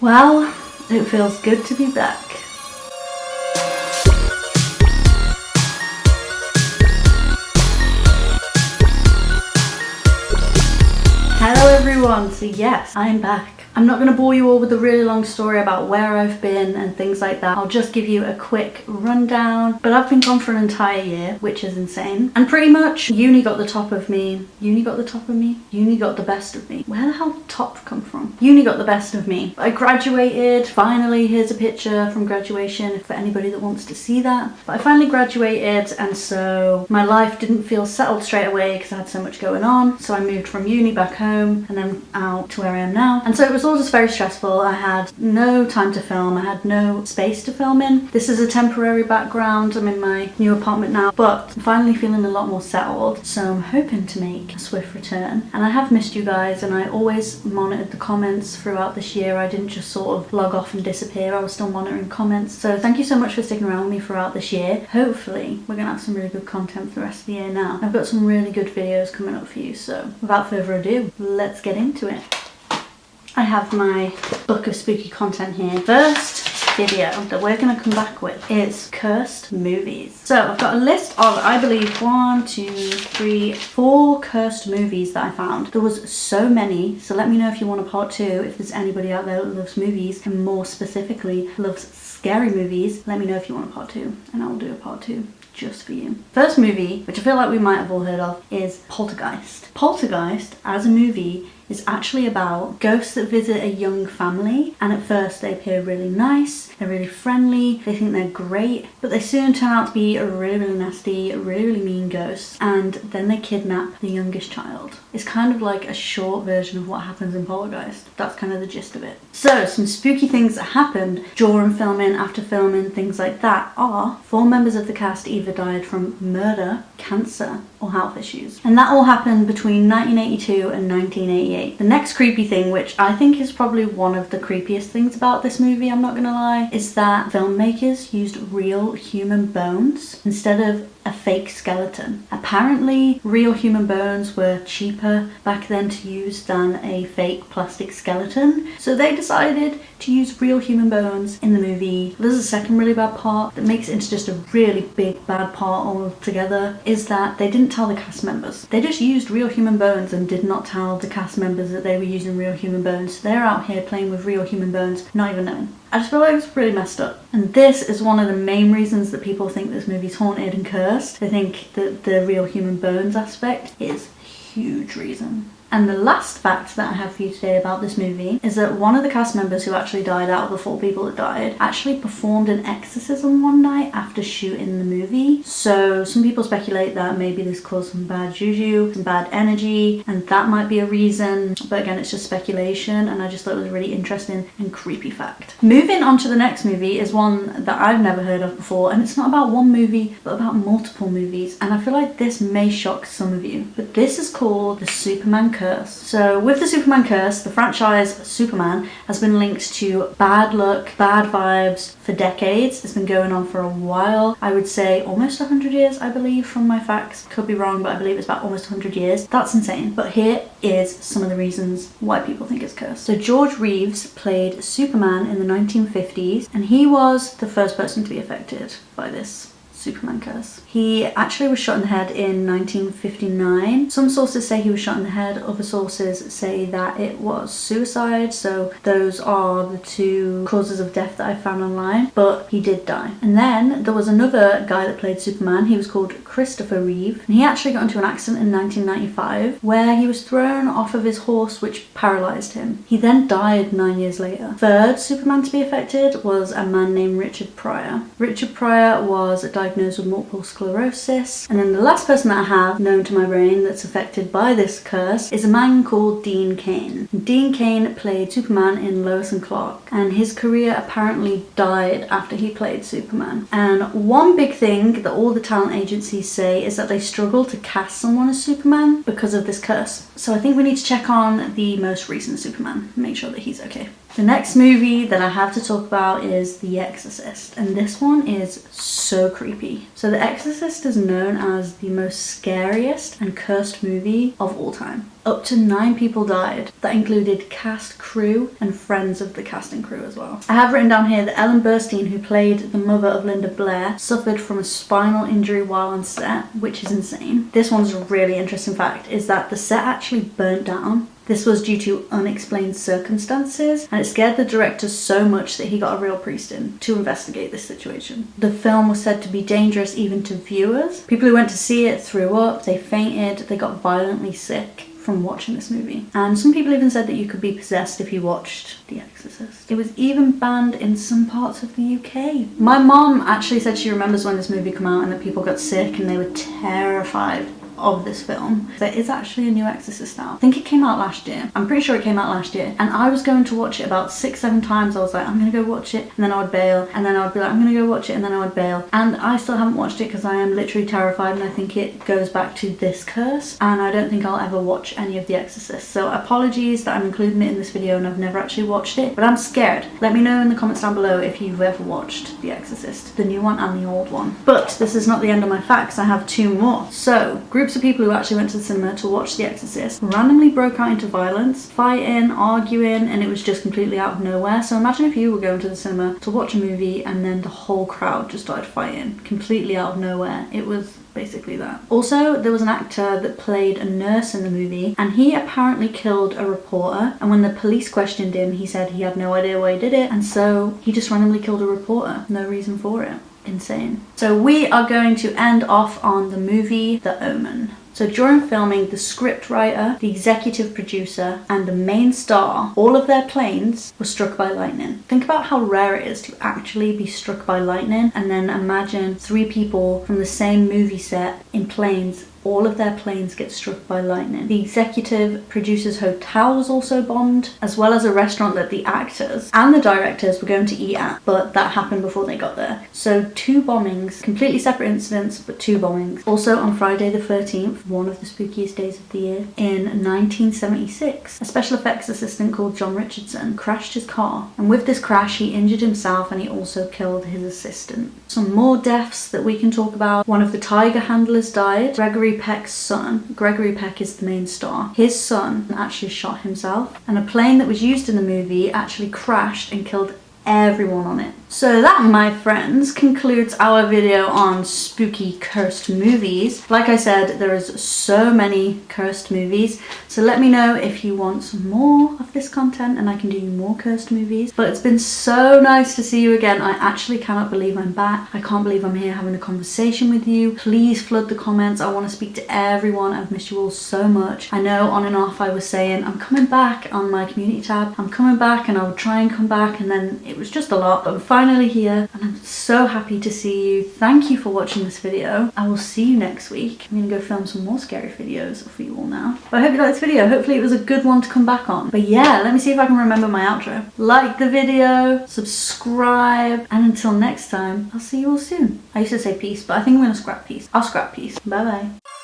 Well, it feels good to be back. Hello everyone, so yes, I'm back. I'm not going to bore you all with a really long story about where I've been and things like that. I'll just give you a quick rundown. But I've been gone for an entire year, which is insane. And pretty much, uni got the top of me. Uni got the top of me? Uni got the best of me. Where the hell did top come from? Uni got the best of me. I graduated. Finally, here's a picture from graduation for anybody that wants to see that. But I finally graduated, and so my life didn't feel settled straight away because I had so much going on. So I moved from uni back home and then out to where I am now. And so it was all just very stressful. I had no time to film. I had no space to film in. This is a temporary background. I'm in my new apartment now, but I'm finally feeling a lot more settled. So I'm hoping to make a swift return. And I have missed you guys, and I always monitored the comments throughout this year. I didn't just sort of log off and disappear. I was still monitoring comments. So thank you so much for sticking around with me throughout this year. Hopefully we're gonna have some really good content for the rest of the year now. I've got some really good videos coming up for you. So without further ado, let's get into it. I have my book of spooky content here. First video that we're going to come back with is cursed movies. So I've got a list of, I believe, 4 cursed movies that I found. There was so many, so let me know if you want a part 2, if there's anybody out there that loves movies and more specifically loves scary movies. Let me know if you want a part 2 and I will do a part 2 just for you. First movie, which I feel like we might have all heard of, is Poltergeist. Poltergeist, as a movie, is actually about ghosts that visit a young family, and at first they appear really nice, they're really friendly, they think they're great, but they soon turn out to be a really nasty, really mean ghosts, and then they kidnap the youngest child. It's kind of like a short version of what happens in Poltergeist. That's kind of the gist of it. So some spooky things that happened during filming, after filming, things like that are 4 members of the cast either died from murder, cancer, or health issues. And that all happened between 1982 and 1988. The next creepy thing, which I think is probably one of the creepiest things about this movie, I'm not gonna lie, is that filmmakers used real human bones instead of a fake skeleton. Apparently, real human bones were cheaper back then to use than a fake plastic skeleton, so they decided to use real human bones in the movie. There's a second really bad part that makes it into just a really big bad part altogether, is that they didn't tell the cast members. They just used real human bones and did not tell the cast members that they were using real human bones. They're out here playing with real human bones, not even knowing. I just feel like it's really messed up. And this is one of the main reasons that people think this movie's haunted and cursed. They think that the real human bones aspect is a huge reason. And the last fact that I have for you today about this movie is that one of the cast members who actually died out of the 4 people that died actually performed an exorcism one night after shooting the movie. So some people speculate that maybe this caused some bad juju, some bad energy, and that might be a reason. But again, it's just speculation, and I just thought it was a really interesting and creepy fact. Moving on to the next movie is one that I've never heard of before, and it's not about one movie, but about multiple movies. And I feel like this may shock some of you, but this is called the Superman Curse. So with the Superman Curse, the franchise Superman has been linked to bad luck, bad vibes for decades. It's been going on for a while. I would say almost 100 years, I believe, from my facts. Could be wrong, but I believe it's about almost 100 years. That's insane. But here is some of the reasons why people think it's cursed. So George Reeves played Superman in the 1950s, and he was the first person to be affected by this Superman curse. He actually was shot in the head in 1959. Some sources say he was shot in the head, other sources say that it was suicide, so those are the 2 causes of death that I found online, but he did die. And then there was another guy that played Superman. He was called Christopher Reeve, and he actually got into an accident in 1995 where he was thrown off of his horse, which paralyzed him. He then died 9 years later. Third Superman to be affected was a man named Richard Pryor. Richard Pryor was diagnosed with multiple sclerosis. And then the last person that I have known to my brain that's affected by this curse is a man called Dean Cain. Dean Cain played Superman in Lois and Clark, and his career apparently died after he played Superman. And one big thing that all the talent agencies say is that they struggle to cast someone as Superman because of this curse. So I think we need to check on the most recent Superman and make sure that he's okay. The next movie that I have to talk about is The Exorcist, and this one is so creepy. So The Exorcist is known as the most scariest and cursed movie of all time. Up to 9 people died. That included cast, crew, and friends of the cast and crew as well. I have written down here that Ellen Burstyn, who played the mother of Linda Blair, suffered from a spinal injury while on set, which is insane. This one's a really interesting fact, is that the set actually burnt down. This was due to unexplained circumstances, and it scared the director so much that he got a real priest in to investigate this situation. The film was said to be dangerous even to viewers. People who went to see it threw up, they fainted, they got violently sick from watching this movie. And some people even said that you could be possessed if you watched The Exorcist. It was even banned in some parts of the UK. My mom actually said she remembers when this movie came out and that people got sick and they were terrified of this film. There is actually a new Exorcist now. I think it came out last year. I'm pretty sure it came out last year. And I was going to watch it about 6-7 times. I was like, I'm gonna go watch it, and then I would bail, and then I would be like, I'm gonna go watch it, and then I would bail. And I still haven't watched it because I am literally terrified, and I think it goes back to this curse, and I don't think I'll ever watch any of The Exorcist. So apologies that I'm including it in this video and I've never actually watched it, but I'm scared. Let me know in the comments down below if you've ever watched The Exorcist, the new one and the old one. But this is not the end of my facts. I have 2 more. So groups of people who actually went to the cinema to watch The Exorcist randomly broke out into violence, fighting, arguing, and it was just completely out of nowhere. So imagine if you were going to the cinema to watch a movie and then the whole crowd just started fighting completely out of nowhere. It was basically that. Also, there was an actor that played a nurse in the movie, and he apparently killed a reporter, and when the police questioned him, he said he had no idea why he did it, and so he just randomly killed a reporter. No reason for it. Insane. So we are going to end off on the movie The Omen. So during filming, the script writer, the executive producer, and the main star, all of their planes were struck by lightning. Think about how rare it is to actually be struck by lightning, and then imagine 3 people from the same movie set in planes. All of their planes get struck by lightning. The executive producer's hotel was also bombed, as well as a restaurant that the actors and the directors were going to eat at, but that happened before they got there. So 2 bombings, completely separate incidents, but 2 bombings. Also on Friday the 13th, one of the spookiest days of the year, in 1976, a special effects assistant called John Richardson crashed his car, and with this crash he injured himself and he also killed his assistant. Some more deaths that we can talk about. One of the tiger handlers died. Gregory Peck's son. Gregory Peck is the main star. His son actually shot himself, and a plane that was used in the movie actually crashed and killed everyone on it. So that, my friends, concludes our video on spooky cursed movies. Like I said, there is so many cursed movies, so let me know if you want some more of this content and I can do more cursed movies. But it's been so nice to see you again. I actually cannot believe I'm back. I can't believe I'm here having a conversation with you. Please flood the comments. I want to speak to everyone. I've missed you all so much. I know on and off I was saying I'm coming back on my community tab. I'm coming back, and I would try and come back, and then it was just a lot, but I'm finally here and I'm so happy to see you. Thank you for watching this video. I will see you next week. I'm gonna go film some more scary videos for you all now. But I hope you liked this video. Hopefully it was a good one to come back on. But yeah, let me see if I can remember my outro. Like the video, subscribe, and until next time, I'll see you all soon. I used to say peace, but I think I'm gonna scrap peace. I'll scrap peace. Bye bye.